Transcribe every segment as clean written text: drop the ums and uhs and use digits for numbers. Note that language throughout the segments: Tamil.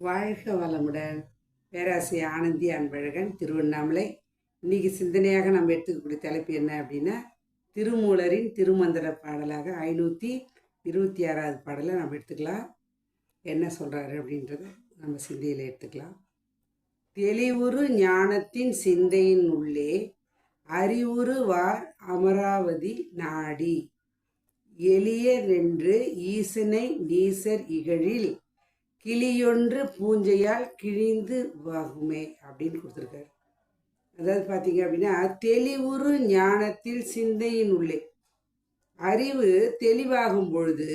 வாழ்க வளமுடன். பேராசிரியர் ஆனந்தி அன்பழகன், திருவண்ணாமலை. இன்னைக்கு சிந்தனையாக நம்ம எடுத்துக்கக்கூடிய தலைப்பு என்ன அப்படின்னா, திருமூலரின் திருமந்திர பாடலாக 526வது பாடலை நம்ம எடுத்துக்கலாம். என்ன சொல்கிறாரு அப்படின்றத நம்ம சிந்தையில் எடுத்துக்கலாம். தெளிவுறு ஞானத்தின் சிந்தையின் உள்ளே அறிவுறு வார் அமராவதி நாடி எளிய நின்று ஈசனை நீசர் இகழில் கிளியொன்று பூஞ்சையால் கிழிந்து வாகுமே அப்படின்னு கொடுத்துருக்காரு. அதாவது பார்த்தீங்க அப்படின்னா, தெளிவுறு ஞானத்தில் சிந்தையின் உள்ளே அறிவு தெளிவாகும் பொழுது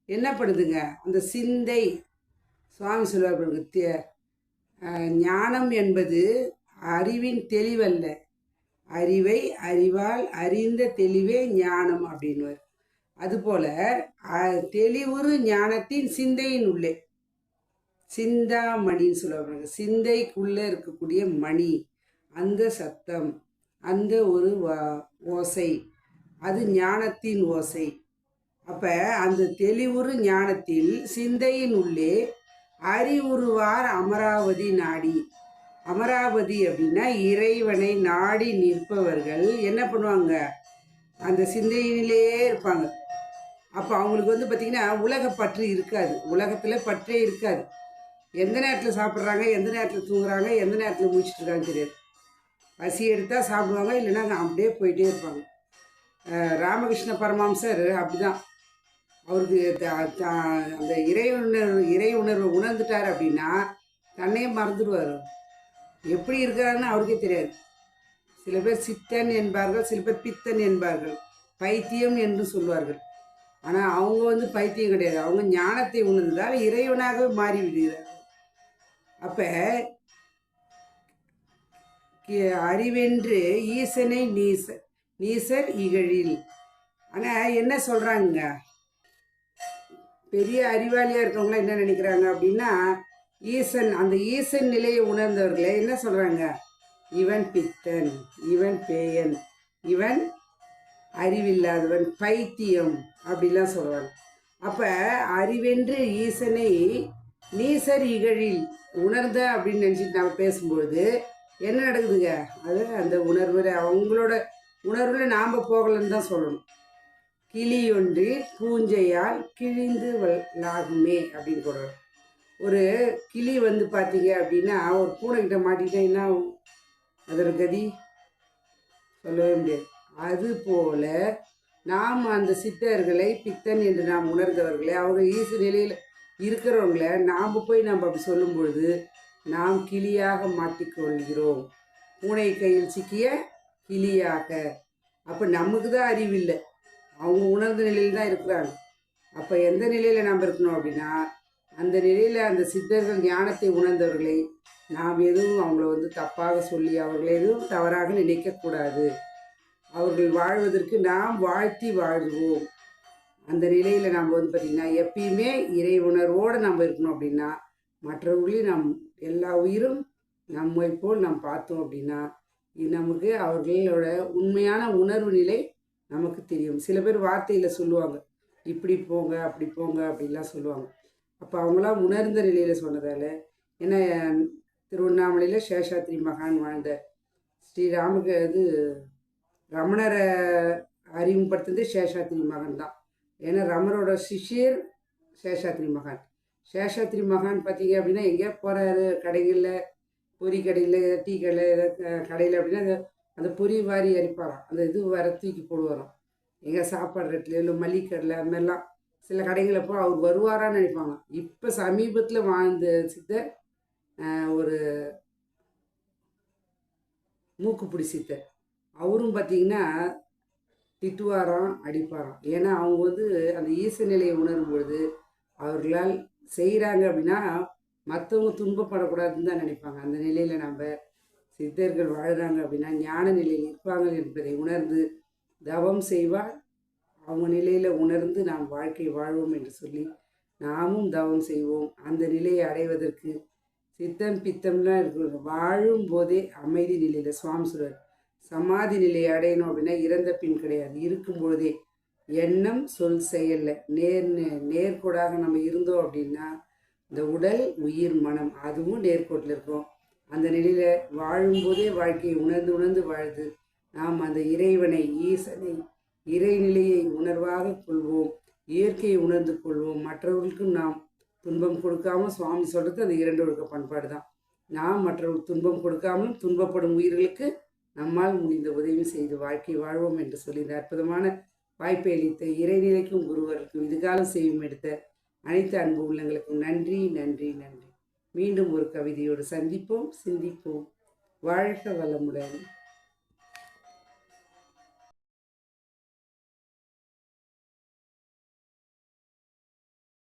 என்ன பண்ணுதுங்க, அந்த சிந்தை சுவாமி சொல்லுவாங்க, ஞானம் என்பது அறிவின் தெளிவல்ல, அறிவை அறிவால் அறிந்த தெளிவே ஞானம் அப்படின்வார். அதுபோல தெளிவுறு ஞானத்தின் சிந்தையின் உள்ளே, சிந்தாமணின்னு சொல்லுவாங்க, சிந்தைக்குள்ளே இருக்கக்கூடிய மணி, அந்த சத்தம், அந்த ஒரு ஓசை, அது ஞானத்தின் ஓசை. அப்போ அந்த தெளிவுறு ஞானத்தில் சிந்தையின் உள்ளே அறிவுறுவார் அமராவதி நாடி. அமராவதி அப்படின்னா இறைவனை நாடி நிற்பவர்கள் என்ன பண்ணுவாங்க, அந்த சிந்தையிலேயே இருப்பாங்க. அப்போ அவங்களுக்கு பார்த்திங்கன்னா உலக பற்று இருக்காது, உலகத்தில் பற்றே இருக்காது. எந்த நேரத்தில் சாப்பிட்றாங்க, எந்த நேரத்தில் தூங்குறாங்க, எந்த நேரத்தில் முடிச்சுட்டு இருக்காங்க தெரியாது. பசி எடுத்தால் சாப்பிடுவாங்க, இல்லைன்னா அப்படியே போயிட்டே இருப்பாங்க. ராமகிருஷ்ண பரமஹம்சர் அப்படிதான். அவருக்கு அந்த இறை உணர்வை உணர்ந்துட்டார் அப்படின்னா தன்னையே மறந்துடுவார். எப்படி இருக்கிறாருன்னு அவருக்கே தெரியாது. சில பேர் சித்தன் என்பார்கள், சில பேர் பித்தன் என்பார்கள், பைத்தியம் என்று சொல்வார்கள். ஆனால் அவங்க பைத்தியம் கிடையாது, அவங்க ஞானத்தை உணர்ந்தால் இறைவனாகவே மாறிவிடுகிறார்கள். அப்போ அறிவென்று ஈசனை நீசர் இகழில். ஆனால் என்ன சொல்கிறாங்க, பெரிய அறிவாளியாக இருக்கவங்களாம் என்ன நினைக்கிறாங்க அப்படின்னா, ஈசன், அந்த ஈசன் நிலையை உணர்ந்தவர்களே என்ன சொல்கிறாங்க, இவன் பித்தன், இவன் பேயன், இவன் அறிவில்லாதவன், பைத்தியம் அப்படிலாம் சொல்கிறாங்க. அப்போ அறிவென்று ஈசனை நீசர் இகழில் உணர்ந்த அப்படின்னு நினச்சிட்டு நம்ம பேசும்பொழுது என்ன நடக்குதுங்க, அது அந்த உணர்வு அவங்களோட உணர்வில் நாம் போகலன்னு தான் சொல்லணும். கிளியொன்று பூஞ்சையால் கிழிந்து லாகுமே அப்படின்னு சொல்கிறோம். ஒரு கிளி பார்த்தீங்க அப்படின்னா ஒரு பூனைக்கிட்ட மாட்டிக்கிட்டா என்ன ஆகும், அதோட கதி சொல்லவே முடியாது. அதுபோல் நாம் அந்த சித்தர்களை பித்தன் என்று நாம் உணர்ந்தவர்களை, அவங்க ஈசு நிலையில் இருக்கிறவங்கள நாம் போய் நம்ம அப்படி சொல்லும் பொழுது நாம் கிளியாக மாட்டிக்கொள்கிறோம், பூனை கையில் சிக்கிய கிளியாக. அப்போ நமக்கு தான் அறிவில்லை, அவங்க உணர்ந்த நிலையில் தான் இருக்கிறாங்க. அப்போ எந்த நிலையில் நாம் இருக்கணும் அப்படின்னா, அந்த நிலையில் அந்த சித்தர்கள் ஞானத்தை உணர்ந்தவர்களை நாம் எதுவும் அவங்கள தப்பாக சொல்லி அவர்களை எதுவும் தவறாக நினைக்கக்கூடாது. அவர்கள் வாழ்வதற்கு நாம் வாழ்த்தி வாழ்வோம். அந்த நிலையில் நம்ம பார்த்திங்கன்னா எப்பயுமே இறை உணர்வோடு நம்ம இருக்கணும். அப்படின்னா மற்றவர்களையும் நம் எல்லா உயிரும் நம்மை போல் நாம் பார்த்தோம் அப்படின்னா நமக்கு அவர்களோட உண்மையான உணர்வு நிலை நமக்கு தெரியும். சில பேர் வார்த்தையில் சொல்லுவாங்க, இப்படி போங்க அப்படி போங்க அப்படின்லாம் சொல்லுவாங்க. அப்போ அவங்களாம் உணர்ந்த நிலையில் சொன்னதால், ஏன்னா திருவண்ணாமலையில் சேஷாத்ரி மகான் வாழ்ந்த ஸ்ரீராமுக்கு ரமணரை அறிமுகப்படுத்துறது சேஷாத்ரி மகன் தான். ஏன்னா ரமரோட சிஷியர் சேஷாத்ரி மகான். சேஷாத்ரி மகான் பார்த்தீங்க அப்படின்னா எங்கேயா போகிறாரு, கடைகளில் பொறி கடையில், டீ கடையில், கடையில் அப்படின்னா அந்த பொறி வாரி அரிப்பாராம், அந்த இது வர தூக்கி போடுவாராம். எங்கே சாப்பாடு ரேட்டில் இல்லை மல்லிகை கடையில் அது மாதிரிலாம் சில கடைகளில் போய் அவர் வருவாரான்னு நினைப்பாங்க. இப்போ சமீபத்தில் வாழ்ந்த சித்தர் ஒரு மூக்குப்பிடி சித்தர், அவரும் பார்த்திங்கன்னா திட்டுவாராம், அடிப்பாராம். ஏன்னா அவங்க அந்த ஈச நிலையை உணரும் பொழுது அவர்களால் செய்கிறாங்க அப்படின்னா மற்றவங்க துன்பப்படக்கூடாதுன்னு தான் நினைப்பாங்க. அந்த நிலையில் நம்ம சித்தர்கள் வாழ்கிறாங்க அப்படின்னா ஞான நிலையில் இருப்பாங்க என்பதை உணர்ந்து தவம் செய்வார். அவங்க நிலையில் உணர்ந்து நாம் வாழ்க்கை வாழ்வோம் என்று சொல்லி நாமும் தவம் செய்வோம். அந்த நிலையை அடைவதற்கு சித்தம் பித்தம்லாம் இருக்கிற வாழும் போதே அமைதி நிலையில் சுவாமி சொல்வார், சமாதி நிலையை அடையணும் அப்படின்னா இறந்த பின் கிடையாது, இருக்கும்பொழுதே எண்ணம் சொல் செயல்ல நேர்கோடாக நம்ம இருந்தோம் அப்படின்னா இந்த உடல் உயிர் மனம் அதுவும் நேர்கோட்டில் இருக்கும். அந்த நிலையில் வாழும்போதே வாழ்க்கையை உணர்ந்து உணர்ந்து வாழ்ந்து நாம் அந்த இறைவனை ஈசனை இறைநிலையை உணர்வாக கொள்வோம், இயற்கையை உணர்ந்து கொள்வோம். மற்றவர்களுக்கும் நாம் துன்பம் கொடுக்காமல், சுவாமி சொல்கிறது அந்த இரண்டு ஒழுக்க பண்பாடு தான். நாம் மற்றவர்கள் துன்பம் கொடுக்காமலும் துன்பப்படும் உயிர்களுக்கு நம்மால் முடிந்த உதவி செய்து வாழ்க்கை வாழ்வோம் என்று சொல்லி இந்த அற்புதமான வாய்ப்பை அளித்த இறைநிலைக்கும் குருவருக்கும் இதுகாலம் செய்யும் எடுத்த அனைத்து அன்பு உள்ளங்களுக்கும் நன்றி நன்றி நன்றி. மீண்டும் ஒரு கவிதையோடு சந்திப்போம், சிந்திப்போம். வாழ்க வளமுடன்.